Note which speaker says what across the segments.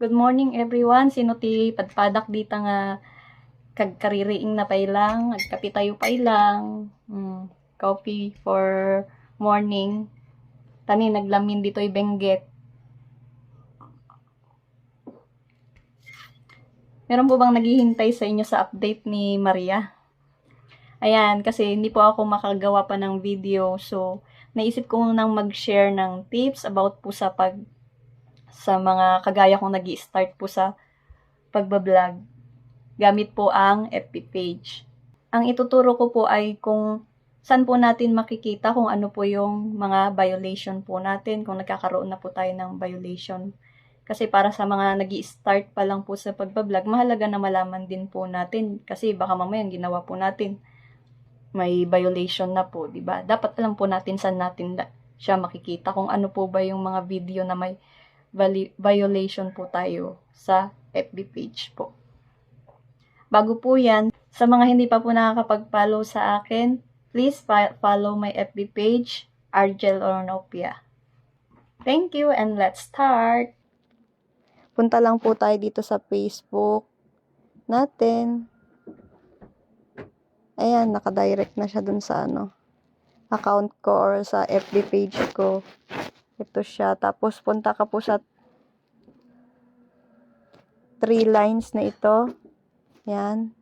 Speaker 1: Good morning everyone. Sino ti padpadak dita nga kagkaririing na pailang, agkapi tayo pailang. Coffee for morning. Tani naglamin dito'y benggit. Meron po bang naghihintay sa inyo sa update ni Maria? Ayan, kasi hindi po ako makagawa pa ng video. So, naisip ko nang mag-share ng tips about po sa mga kagaya kong nag-i-start po sa pagbablog. Gamit po ang FB page. Ang ituturo ko po ay kung saan po natin makikita kung ano po yung mga violation po natin, kung nagkakaroon na po tayo ng violation. Kasi para sa mga nag-i-start pa lang po sa pagbablog, mahalaga na malaman din po natin. Kasi baka mamaya ginawa po natin, may violation na po, di ba? Dapat alam po natin saan natin siya makikita, kung ano po ba yung mga video na may violation po tayo sa FB page po. Bago po yan, sa mga hindi pa po nakakapag-follow sa akin, please follow my FB page, Argel Ornopia. Thank you and let's start! Punta lang po tayo dito sa Facebook natin. Ayan, nakadirect na siya dun sa account ko or sa FB page ko. Ito siya. Tapos punta ka po sa 3 lines na ito. Yan.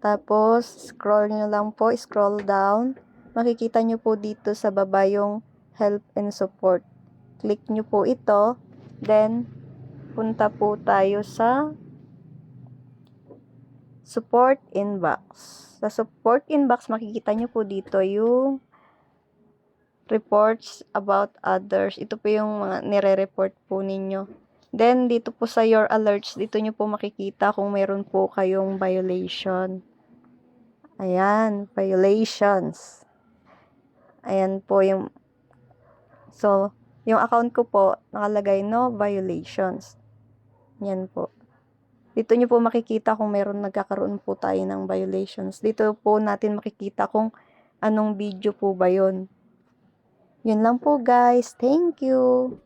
Speaker 1: Tapos, scroll nyo lang po, scroll down. Makikita nyo po dito sa baba yung help and support. Click nyo po ito. Then, punta po tayo sa support inbox. Sa support inbox, makikita nyo po dito yung reports about others. Ito po yung mga nire-report po ninyo. Then, dito po sa your alerts, dito nyo po makikita kung meron po kayong violation. Ayan, violations. Ayan po yung, so, yung account ko po, nakalagay no violations. Yan po. Dito nyo po makikita kung meron nagkakaroon po tayo ng violations. Dito po natin makikita kung anong video po ba yun. Yun lang po guys. Thank you.